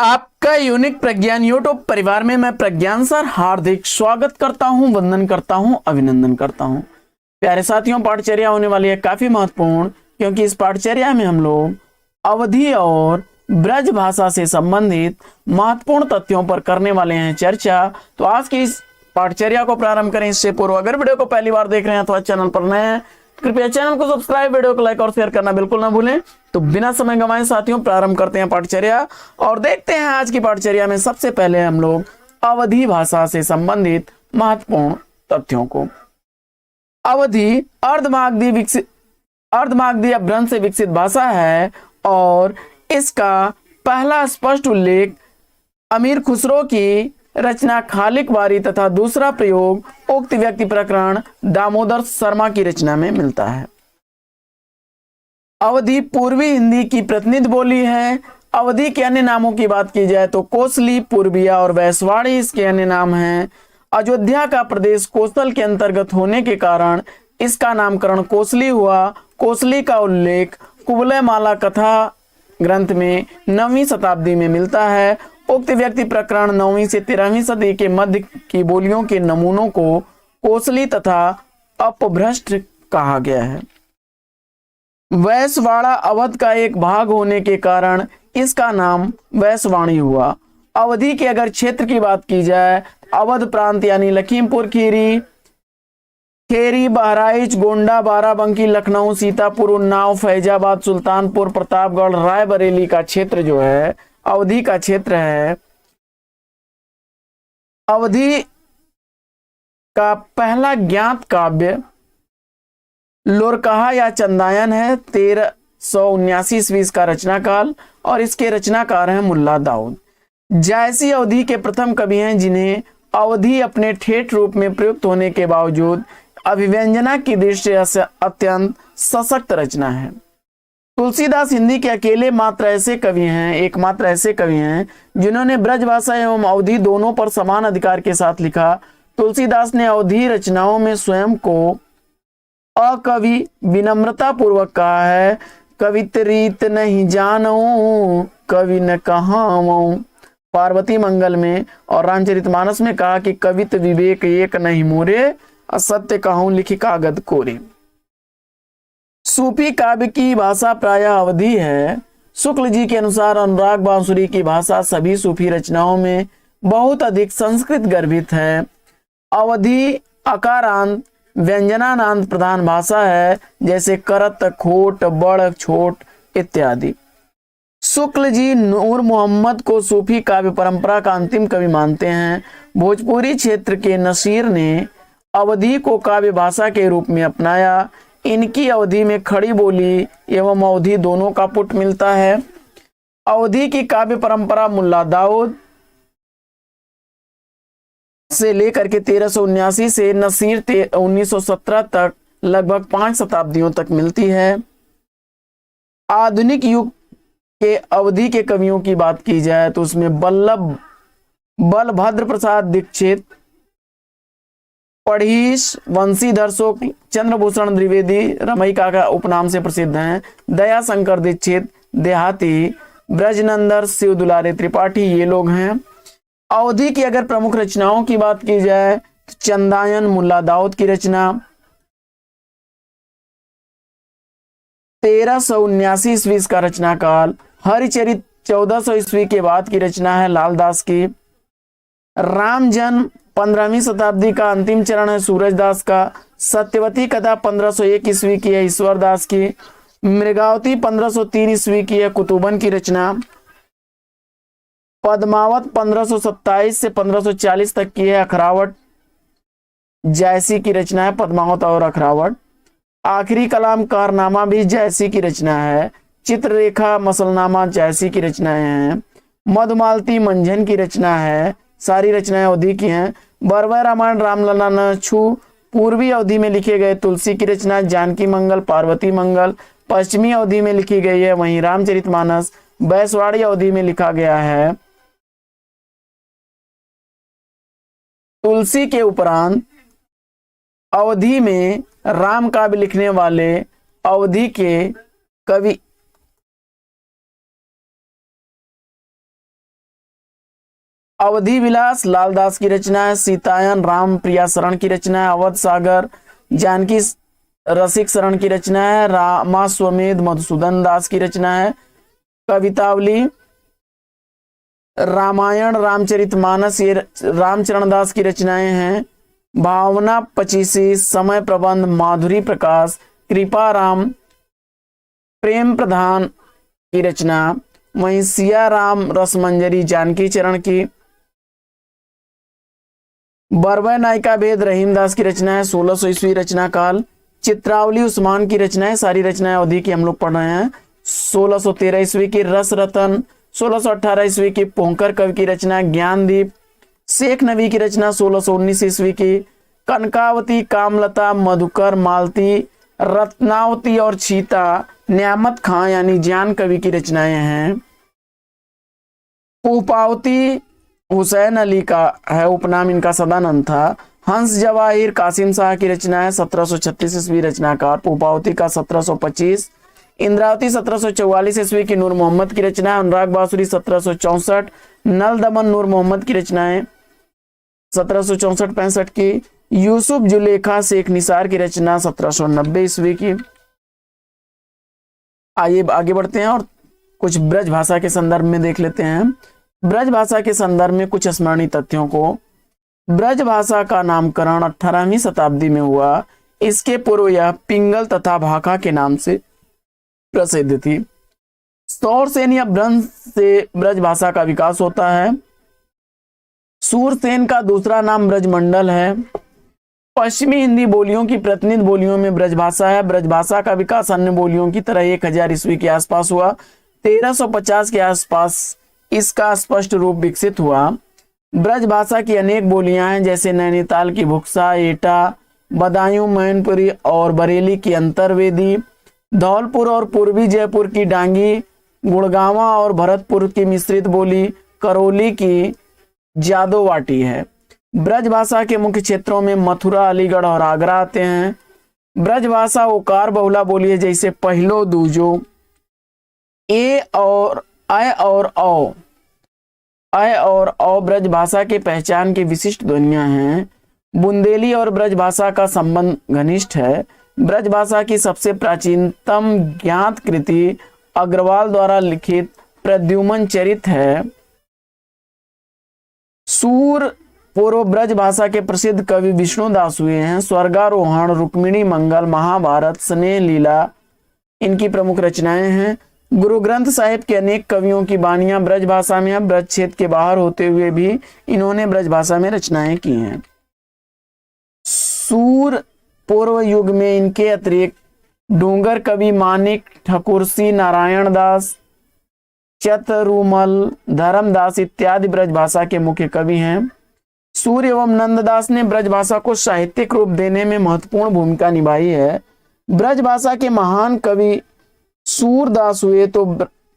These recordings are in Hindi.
आपका यूनिक प्रज्ञान यूट्यूब परिवार में मैं प्रज्ञान सर हार्दिक स्वागत करता हूं, वंदन करता हूं, अभिनंदन करता हूं। प्यारे साथियों, पाठचर्या होने वाली है काफी महत्वपूर्ण, क्योंकि इस पाठचर्या में हम लोग अवधी और ब्रज भाषा से संबंधित महत्वपूर्ण तथ्यों पर करने वाले हैं चर्चा। तो आज की इस पाठचर्या को प्रारंभ करें इससे पूर्व अगर वीडियो को पहली बार देख रहे हैं तो चैनल पर नए हैं, कृपया चैनल को सब्सक्राइब, वीडियो को लाइक और शेयर करना बिल्कुल ना भूलें। तो बिना समय गंवाए साथियों प्रारंभ करते हैं पाठचर्या और देखते हैं आज की पाठचर्या में सबसे पहले हम लोग अवधी भाषा से संबंधित महत्वपूर्ण तथ्यों को। अवधी अर्धमागधी अपभ्रंश से विकसित भाषा है और इसका पहला स्पष्ट उल्लेख अमीर खुसरो की रचना खालिक वारी तथा दूसरा प्रयोग उक्त व्यक्ति प्रकरण दामोदर शर्मा की रचना में मिलता है। अवधी पूर्वी हिंदी की प्रतिनिधि बोली है। अवधी के अन्य नामों की बात की जाए तो कोसली, पूर्विया और वैशवाड़ी इसके अन्य नाम हैं। अयोध्या का प्रदेश कोसल के अंतर्गत होने के कारण इसका नामकरण कोसली हुआ। कोसली का उल्लेख कुवलय माला कथा ग्रंथ में 9वीं शताब्दी में मिलता है। उक्त व्यक्ति प्रकरण 9वीं से 13वीं सदी के मध्य की बोलियों के नमूनों को कोसली तथा अपभ्रष्ट कहा गया है। वैशवाड़ा अवध का एक भाग होने के कारण इसका नाम वैशवाणी हुआ। अवधी के अगर क्षेत्र की बात की जाए, अवध प्रांत यानी लखीमपुर खीरी, बहराइच, गोंडा, बाराबंकी, लखनऊ, सीतापुर, उन्नाव, फैजाबाद, सुल्तानपुर, प्रतापगढ़, रायबरेली का क्षेत्र जो है अवधी का क्षेत्र है। अवधी का पहला ज्ञात काव्य लोरकहा या चंदायन है। 1379 ईस्वी का रचना काल और इसके रचनाकार हैं मुल्ला दाऊद। जायसी अवधी के प्रथम कवि हैं जिन्हें अवधी अपने ठेठ रूप में प्रयुक्त होने के बावजूद अभिव्यंजना की दृष्टि से अत्यंत सशक्त रचना है। तुलसीदास हिंदी के एकमात्र ऐसे कवि हैं जिन्होंने ब्रजभाषा एवं अवधी दोनों पर समान अधिकार के साथ लिखा। तुलसीदास ने अवधी रचनाओं में स्वयं को अकवि विनम्रता पूर्वक कहा है। कवित रीत नहीं जानऊं, कवि न कहाऊं, पार्वती मंगल में, और रामचरितमानस में कहा कि कवित विवेक एक नहीं मोरे, असत्य कहूं लिखी कागद कोरे। सूफी काव्य की भाषा प्रायः अवधी है। शुक्ल जी के अनुसार अनुराग बांसुरी की भाषा सभी सूफी रचनाओं में बहुत अधिक संस्कृत गर्भित है। अवधी अकारांत व्यंजनानांत प्रधान भाषा है, जैसे करत, खोट, बड़, छोट इत्यादि। शुक्ल जी नूर मोहम्मद को सूफी काव्य परंपरा का अंतिम कवि मानते हैं। भोजपुरी क्षेत्र के नसीर ने अवधी को काव्य भाषा के रूप में अपनाया। इनकी अवधी में खड़ी बोली एवं अवधी दोनों का पुट मिलता है। अवधी की काव्य परंपरा मुल्ला दाऊद से लेकर के 1379 से नसीर 1917 तक लगभग 5 शताब्दियों तक मिलती है। आधुनिक युग के अवधी के कवियों की बात की जाए तो उसमें बलभद्र प्रसाद दीक्षित, पढ़ीश, वंशीधर शुक्ल, चंद्रभूषण द्विवेदी रमैका का उपनाम से प्रसिद्ध हैं, दया शंकर दीक्षित देहाती, ब्रजनंदर, शिव दुलारे त्रिपाठी, ये लोग हैं। अवधी की अगर प्रमुख रचनाओं की बात की जाए तो चंदायन मुल्ला दाऊद की रचना, 1379 ईस्वी का रचना काल। हरिचरित 1400 ईस्वी के बाद की रचना है लालदास की। राम जन्म 15वीं शताब्दी का अंतिम चरण है सूरजदास का। सत्यवती कथा 1501 ईस्वी की है ईश्वरदास की। मृगावती 1503 ईस्वी की है कुतुबन की रचना। पद्मावत 1527 से 1540 तक की है अखरावट जायसी की रचना है, पद्मावत और अखरावट। आखिरी कलाम कारनामा भी जायसी की रचना है। चित्ररेखा मसलनामा जायसी की रचनाएं हैं। मधुमालती मंझन की रचना है। सारी रचनाएं अवधी की हैं। बरवय रामायण रामलला न छू पूर्वी अवधि में लिखे गए तुलसी की रचना। जानकी मंगल, पार्वती मंगल पश्चिमी अवधि में लिखी गई है। वहीं रामचरितमानस वैशवाड़ी अवधि में लिखा गया है। तुलसी के उपरांत अवधि में राम काव्य लिखने वाले अवधि के कवि अवधि विलास लालदास की रचना है। सीतायन राम प्रिया शरण की रचना है। अवध सागर जानकी रसिक शरण की रचना है। रामाश्वमेध मधुसूदन दास की रचना है। कवितावली रामायण रामचरितमानस ये रामचरण दास की रचनाएं हैं। भावना पचीसी समय प्रबंध माधुरी प्रकाश कृपा राम प्रेम प्रधान की रचना। वहीं सिया राम रसमंजरी जानकी चरण की। बरवै नायिका भेद रहीमदास की रचना है। 1600 ईस्वी रचना काल। चित्रावली उस्मान की रचनाएं, सारी रचनाएं अवधि की हम लोग पढ़ रहे हैं। 1613 ईस्वी की रस रतन, 1618 ईस्वी की पोंकर कवि की रचना ज्ञानदीप। शेख नबी की रचना 1619 ईस्वी की। कनकावती कामलता मधुकर मालती रत्नावती और चीता न्यामत खां यानी जान कवि की रचनाएं हैं। पुपावती हुसैन अली का है, उपनाम इनका सदानंद था। हंस जवाहिर कासिम शाह की रचना है। 1736 ईस्वी रचनाकार। पुपावती का 1725। इंद्रावती 1744 ईस्वी की नूर मोहम्मद की रचना है। अनुराग बासुरी 1764। नल दमन नूर मोहम्मद की रचनाएं 1764-65 की। यूसुफ जुलेखा शेख निसार की रचना 1790 ईस्वी की। आइए आगे बढ़ते हैं और कुछ ब्रज भाषा के संदर्भ में देख लेते हैं। ब्रज भाषा के संदर्भ में कुछ स्मरणीय तथ्यों को। ब्रज भाषा का नामकरण 18वीं शताब्दी में हुआ। इसके पूर्व यह पिंगल तथा भाखा के नाम से प्रसिद्ध थी। सौरसेन या ब्रज से ब्रज भाषा का विकास होता है। सूरसेन का दूसरा नाम ब्रजमंडल है। पश्चिमी हिंदी बोलियों की प्रतिनिधि बोलियों में ब्रजभाषा है। ब्रजभाषा का विकास अन्य बोलियों की तरह 1000 ईस्वी के आसपास हुआ। 1350 के आसपास इसका स्पष्ट रूप विकसित हुआ। ब्रजभाषा की अनेक बोलियां हैं, जैसे नैनीताल की भुक्सा, एटा, बदायूं, मैनपुरी और बरेली की अंतरवेदी, धौलपुर और पूर्वी जयपुर की डांगी, गुड़गांवा और भरतपुर की मिश्रित बोली, करौली की जादोवाटी है। ब्रज भाषा के मुख्य क्षेत्रों में मथुरा, अलीगढ़ और आगरा आते हैं। ब्रज भाषा ओकार बहुला बोली है, जैसे पहलो दूजो। ए और औ ब्रज भाषा के पहचान की विशिष्ट ध्वनियां हैं। बुंदेली और ब्रज भाषा का संबंध घनिष्ठ है। ब्रज भाषा की सबसे प्राचीनतम ज्ञात कृति अग्रवाल द्वारा लिखित प्रद्युमन चरित है। सूर पूर्व ब्रज भाषा के प्रसिद्ध कवि विष्णुदास हुए हैं। स्वर्गारोहण, रुक्मिणी मंगल, महाभारत, स्नेह लीला इनकी प्रमुख रचनाएं हैं। गुरु ग्रंथ साहिब के अनेक कवियों की बानियां ब्रज भाषा में, ब्रज क्षेत्र के बाहर होते हुए भी इन्होंने ब्रज भाषा में रचनाएं की हैं। सूर पूर्व युग में इनके अतिरिक्त डूंगर कवि मानिक ठकुरसी, नारायण दास, चतुरुमल, धर्मदास इत्यादि ब्रज भाषा के मुख्य कवि हैं। सूर्य एवं नंददास ने ब्रज भाषा को साहित्यिक रूप देने में महत्वपूर्ण भूमिका निभाई है। ब्रज भाषा के महान कवि सूरदास हुए तो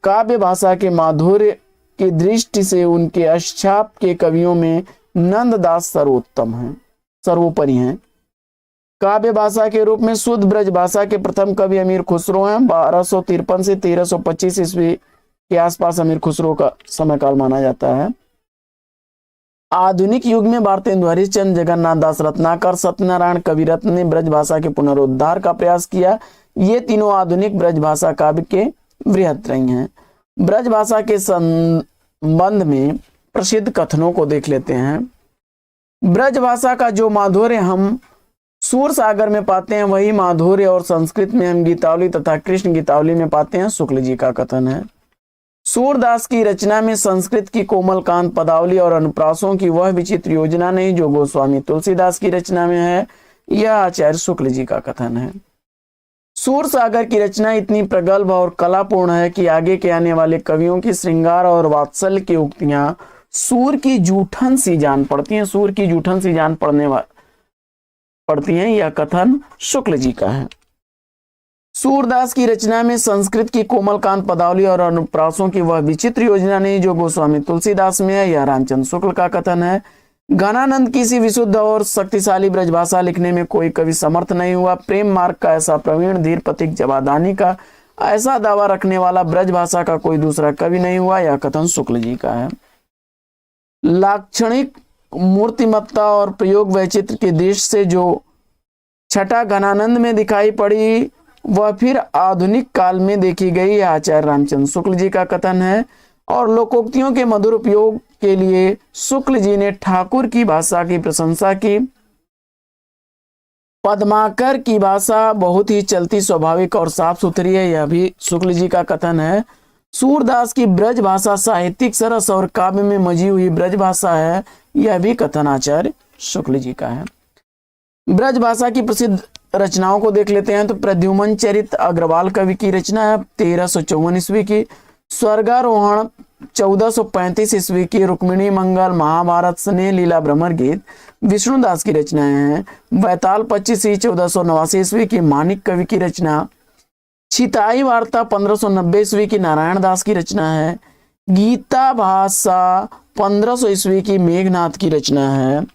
काव्य भाषा के माधुर्य की दृष्टि से उनके अष्टाप के कवियों में नंददास सर्वोपरि हैं। काव्य भाषा के रूप में शुद्ध ब्रज भाषा के प्रथम कवि अमीर खुसरो हैं। 1253 से 1325 ईस्वी के आसपास अमीर खुसरो का समय काल माना जाता है। आधुनिक युग में भारतेंदु हरिश्चंद्र, जगन्नाथ दास रत्नाकर, सत्यनारायण कविरत्न ने ब्रज भाषा के पुनरुद्धार का प्रयास किया। ये तीनों आधुनिक ब्रज भाषा काव्य के वृहत रही हैं। ब्रज भाषा के संबंध में प्रसिद्ध कथनों को देख लेते हैं। ब्रज भाषा का जो माधुर्य हम सूर सागर में पाते हैं, वही माधुर्य और संस्कृत में हम गीतावली तथा कृष्ण गीतावली में पाते हैं। शुक्ल जी का कथन है। सूरदास की रचना में संस्कृत की कोमलकांत पदावली और अनुप्रासों की वह विचित्र योजना नहीं जो गोस्वामी तुलसीदास की रचना में है। यह आचार्य शुक्ल जी का कथन है। सूर सागर की रचना इतनी प्रगल्भ और कलापूर्ण है कि आगे के आने वाले कवियों की श्रृंगार और वात्सल्य की उक्तियां सूर की जूठन सी जान पड़ती हैं। सूर की जूठन सी जान पड़ती हैं। यह कथन शुक्ल जी का है। सूरदास की रचना में संस्कृत की कोमलकांत पदावली और अनुप्रासों की वह विचित्र योजना नहीं जो गोस्वामी तुलसीदास में है। यह रामचंद्र शुक्ल का कथन है। घनानंद की सी विशुद्ध और शक्तिशाली ब्रजभाषा लिखने में कोई कवि समर्थ नहीं हुआ। प्रेम मार्ग का ऐसा प्रवीण धीर पथिक जवादानी का ऐसा दावा रखने वाला ब्रजभाषा का कोई दूसरा कवि नहीं हुआ। यह कथन शुक्ल जी का है। लाक्षणिक मूर्तिमत्ता और प्रयोग वैचित्र के देश से जो छठा घनानंद में दिखाई पड़ी वह फिर आधुनिक काल में देखी गई, आचार्य रामचंद्र शुक्ल जी का कथन है। और लोकोक्तियों के मधुर उपयोग के लिए शुक्ल जी ने ठाकुर की भाषा की प्रशंसा की। पद्माकर की भाषा बहुत ही चलती, स्वाभाविक और साफ सुथरी है, यह भी शुक्ल जी का कथन है। सूरदास की ब्रज भाषा साहित्यिक सरस और काव्य में मजी हुई ब्रज भाषा है, यह भी कथन आचार्य शुक्ल जी का है। ब्रज भाषा की प्रसिद्ध रचनाओं को देख लेते हैं। तो प्रद्युमन चरित अग्रवाल कवि की रचना है 1354 ईस्वी की। स्वर्गारोहण 1435 ईस्वी की। रुक्मिणी मंगल, महाभारत, स्नेह लीला, भ्रमर गीत विष्णुदास की रचनाएं हैं। बैताल 25 1489 ईस्वी की मानिक कवि की रचना। छिताई वार्ता 1590 ईस्वी की नारायण दास की रचना है। गीता भाषा 1500 ईस्वी की मेघनाथ की रचना है।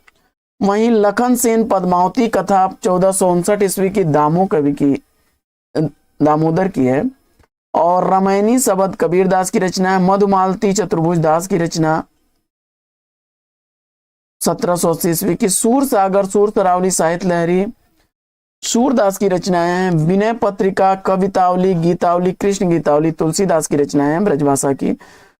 वहीं लखन सेन पद्मावती कथा 1459 ईस्वी की दामोदर की है। और रामायणी शबद कबीरदास की रचना है। मधुमालती चतुर्भुज दास की रचना 1780 ईस्वी की। सूर सागर सूर तरावली साहित्य लहरी सूरदास की रचनाएं हैं। विनय पत्रिका, कवितावली, गीतावली, कृष्ण गीतावली तुलसीदास की रचनाएं हैं ब्रजभाषा की।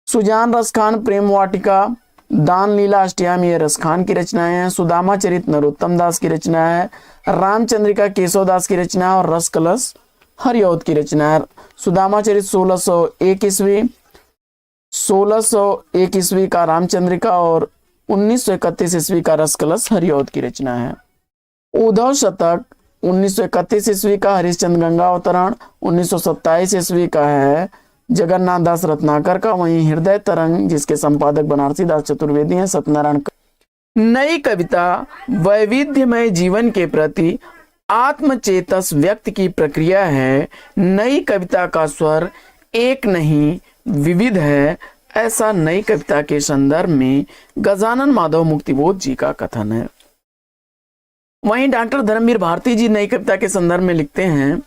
सुजान रसखान प्रेम वाटिका, दान लीला अष्टयामी रसखान की रचनाएं हैं। सुदामा चरित नरोत्तम दास की रचना है। रामचंद्रिका केशव दास की रचना और रस कलश हरिऔध की रचना है। सुदामा चरित 1601 ईस्वी का रामचंद्रिका और 1931 ईस्वी का रस कलश हरिऔध की रचना है। उद्धव शतक 1931 ईस्वी का। हरिश्चंद्र गंगा अवतरण 1927 ईस्वी का है जगन्नाथ दास रत्नाकर का। वहीं हृदय तरंग जिसके संपादक बनारसी दास चतुर्वेदी हैं, सत्यनारायण। नई कविता वैविध्यमय जीवन के प्रति आत्मचेतस व्यक्त की प्रक्रिया है। नई कविता का स्वर एक नहीं विविध है, ऐसा नई कविता के संदर्भ में गजानन माधव मुक्तिबोध जी का कथन है। वहीं डॉक्टर धर्मवीर भारती जी नई कविता के संदर्भ में लिखते हैं,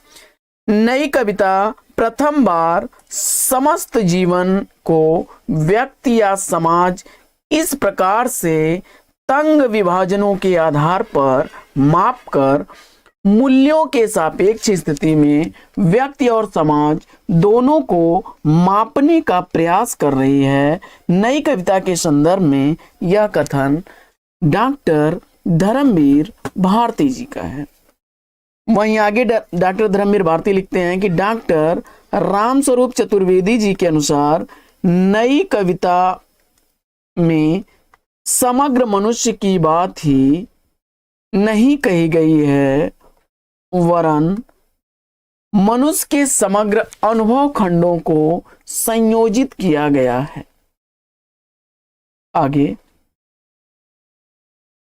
नई कविता प्रथम बार समस्त जीवन को व्यक्ति या समाज इस प्रकार से तंग विभाजनों के आधार पर मापकर मूल्यों के सापेक्ष स्थिति में व्यक्ति और समाज दोनों को मापने का प्रयास कर रही है। नई कविता के संदर्भ में यह कथन डॉक्टर धर्मवीर भारती जी का है। वहीं आगे डॉक्टर धर्मवीर भारती लिखते हैं कि डॉक्टर रामस्वरूप चतुर्वेदी जी के अनुसार नई कविता में समग्र मनुष्य की बात ही नहीं कही गई है, वरन मनुष्य के समग्र अनुभव खंडों को संयोजित किया गया है। आगे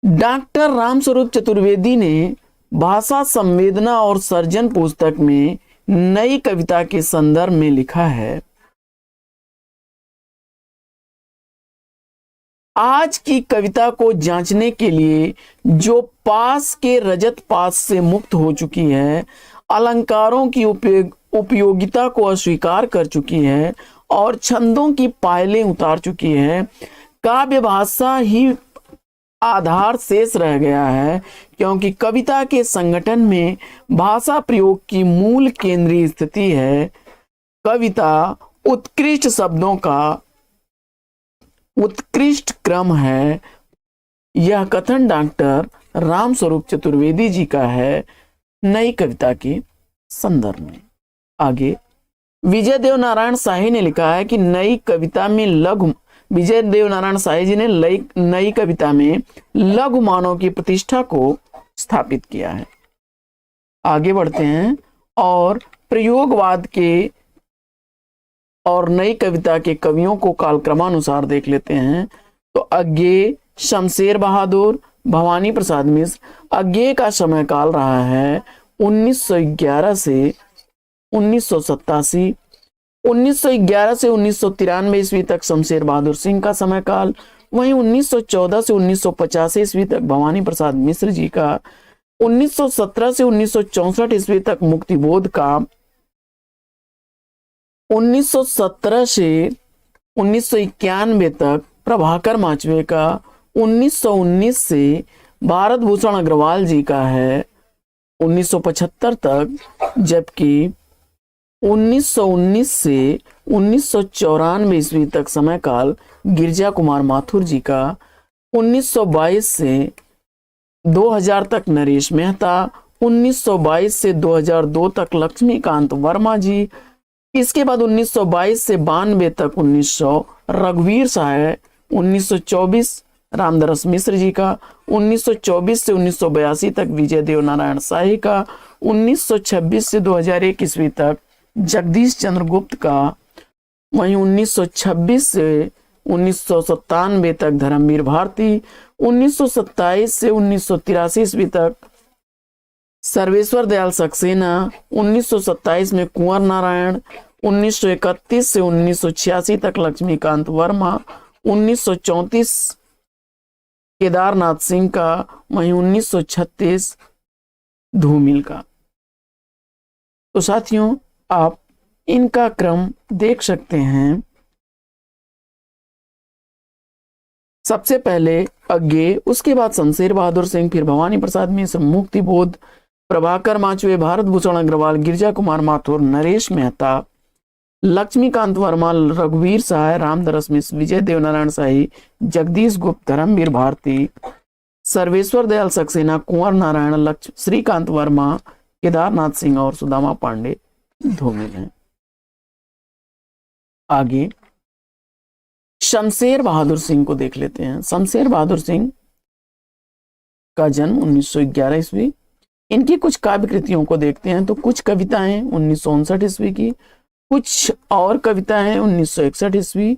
डॉक्टर रामस्वरूप चतुर्वेदी ने भाषा संवेदना और सर्जन पुस्तक में नई कविता के संदर्भ में लिखा है, आज की कविता को जांचने के लिए जो पास के रजत पास से मुक्त हो चुकी है, अलंकारों की उपयोगिता को अस्वीकार कर चुकी है और छंदों की पायलें उतार चुकी है, काव्य भाषा ही आधार शेष रह गया है, क्योंकि कविता के संगठन में भाषा प्रयोग की मूल केंद्रीय स्थिति है। कविता उत्कृष्ट शब्दों का उत्कृष्ट क्रम है। यह कथन डॉक्टर रामस्वरूप चतुर्वेदी जी का है नई कविता के संदर्भ में। आगे विजय देव नारायण शाही ने लिखा है कि नई कविता में विजय देव नारायण शाही जी ने नई कविता में लघु मानव की प्रतिष्ठा को स्थापित किया है। आगे बढ़ते हैं और प्रयोगवाद के और नई कविता के कवियों को कालक्रमानुसार देख लेते हैं। तो अज्ञेय शमशेर बहादुर, भवानी प्रसाद मिश्र। अज्ञेय का समय काल रहा है 1911 से 1987, 1911 से 1993 ईस्वी तक शमशेर बहादुर सिंह का समय काल। वहीं 1914 से 1985 ईस्वी तक भवानी प्रसाद मिश्र जी का, 1917 से 1964 ईस्वी तक मुक्तिबोध का, 1917 से 1991 तक प्रभाकर माचवे का 1919 से भारत भूषण अग्रवाल जी का है 1975 तक, जबकि 1919 से 1994 ईस्वी तक समय काल गिरजा कुमार माथुर जी का, 1922 से 2000 तक नरेश मेहता, 1922 से 2002 तक लक्ष्मीकांत वर्मा जी, इसके बाद 1922 से 92 तक 1900 रघुवीर सहाय, 1924 रामदास मिश्र जी का, 1924 से 1982 तक विजय देव नारायण शाही का, 1926 से 2001 ईस्वी तक जगदीश चंद्र गुप्त का, वहीं 1926 से 1997 तक धर्मवीर भारती, 1927 से 1983 ईस्वी तक सर्वेश्वर दयाल सक्सेना, 1927 में कुंवर नारायण, 1931 से 1986 तक लक्ष्मीकांत वर्मा, 1934 केदारनाथ सिंह का, वहीं 1936 धूमिल का। तो साथियों, आप इनका क्रम देख सकते हैं। सबसे पहले अज्ञे, उसके बाद शमशेर बहादुर सिंह, फिर भवानी प्रसाद मिश्र, मुक्ति बोध, प्रभाकर माचवे, भारत भूषण अग्रवाल, गिरजा कुमार माथुर, नरेश मेहता, लक्ष्मीकांत वर्मा, रघुवीर सहाय, रामदास मिश्र, विजय देव नारायण शाही, जगदीश गुप्त, धर्मवीर भारती, सर्वेश्वर दयाल सक्सेना, कुंवर नारायण, श्रीकांत वर्मा, केदारनाथ सिंह और सुदामा पांडे धूमिल हैं। आगे शमशेर बहादुर सिंह को देख लेते हैं। शमशेर बहादुर सिंह का जन्म 1911 ईस्वी। इनकी कुछ काव्य कृतियों को देखते हैं तो कुछ कविताएं 1959 ईस्वी की, कुछ और कविताएं 1961 ईस्वी,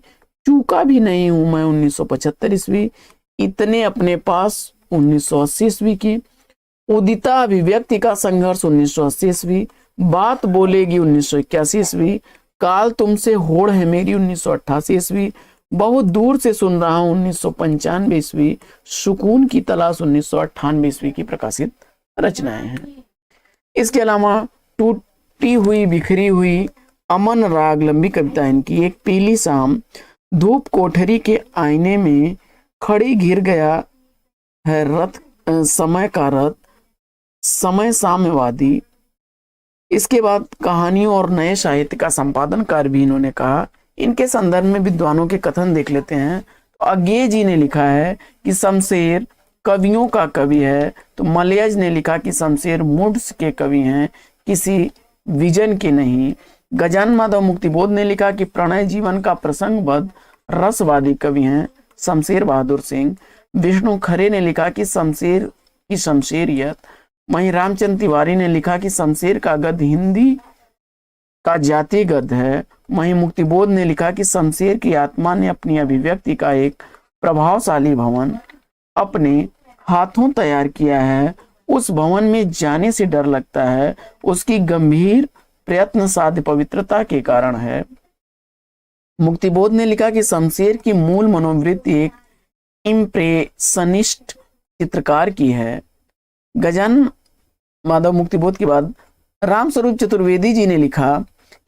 चूका भी नहीं हूं मैं 1975 ईस्वी, इतने अपने पास 1980 ईस्वी की, उदिता अभिव्यक्ति का संघर्ष 1980 ईस्वी, बात बोलेगी 1981 ईस्वी, काल तुमसे होड़ है मेरी 1988 ईस्वी, बहुत दूर से सुन रहा हूं 1995 ईस्वी, सुकून की तलाश 1998 ईस्वी की प्रकाशित रचनाएं हैं। इसके अलावा टूटी हुई बिखरी हुई अमन राग लंबी कविता इनकी, एक पीली शाम, धूप कोठरी के आईने में खड़ी घिर गया है रथ, समय का रथ, समय साम्यवादी। इसके बाद कहानियों और नए साहित्य का संपादन कार्य भी इन्होंने कहा। इनके संदर्भ में विद्वानों के कथन देख लेते हैं। तो अज्ञे जी ने लिखा है कि शमशेर कवियों का कवि है, तो मलयज ने लिखा कि शमशेर मूड्स के कवि हैं, किसी विजन के नहीं। गजानन माधव मुक्तिबोध ने लिखा कि प्रणय जीवन का प्रसंगबद्ध रसवादी कवि हैं शमशेर बहादुर सिंह। विष्णु खरे ने लिखा कि शमशेर की शमशेरियत। वहीं रामचंद्र तिवारी ने लिखा कि शमशेर का गद्य हिंदी का जातीय गद्य है। वहीं मुक्तिबोध ने लिखा कि शमशेर की आत्मा ने अपनी अभिव्यक्ति का एक प्रभावशाली भवन अपने हाथों तैयार किया है, उस भवन में जाने से डर लगता है, उसकी गंभीर प्रयत्न साध्य पवित्रता के कारण है। मुक्तिबोध ने लिखा कि शमशेर की मूल मनोवृत्ति एक इम्प्रेशनिस्ट चित्रकार की है। गजानन माधव मुक्तिबोध के बाद रामस्वरूप चतुर्वेदी जी ने लिखा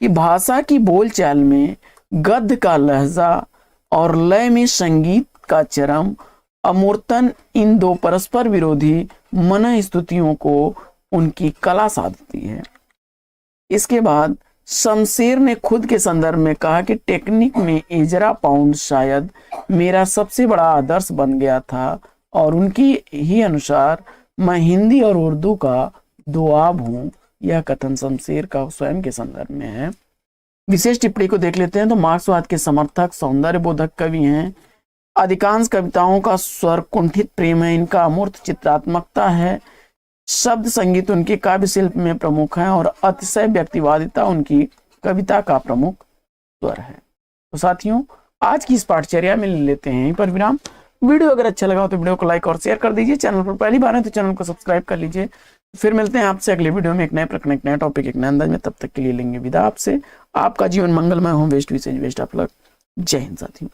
कि भाषा की बोलचाल में गद्य का लहजा और लय में संगीत का चरम अमूर्तन, इन दो परस्पर विरोधी मन स्तुतियों को उनकी कला साधती है। इसके बाद शमशेर ने खुद के संदर्भ में कहा कि टेक्निक में एजरा पाउंड शायद मेरा सबसे बड़ा आदर्श बन गया था और उनकी ही अनुसार मैं हिंदी और उर्दू का दुआब हूं। यह कथन शमशेर का स्वयं के संदर्भ में है। विशेष टिप्पणी को देख लेते हैं तो मार्क्सवाद के समर्थक, सौंदर्य बोधक कवि हैं। अधिकांश कविताओं का स्वर कुंठित प्रेम है, इनका अमूर्त चित्रात्मकता है, शब्द संगीत उनके काव्य शिल्प में प्रमुख है और अतिशय व्यक्तिवादिता उनकी कविता का प्रमुख स्वर है। तो साथियों, आज की इस पाठचर्या में लेते हैं यहीं पर विराम। वीडियो अगर अच्छा लगा हो तो वीडियो को लाइक और शेयर कर दीजिए। चैनल पर पहली बार है तो चैनल को सब्सक्राइब कर लीजिए। फिर मिलते हैं आपसे अगले वीडियो में एक नए प्रकरण, एक नया टॉपिक, एक नए अंदाज में। तब तक के लिए लेंगे विदा आपसे। आपका जीवन मंगलमय हो। बेस्ट विशेष बेस्ट ऑफ लक। जय हिंद साथियों।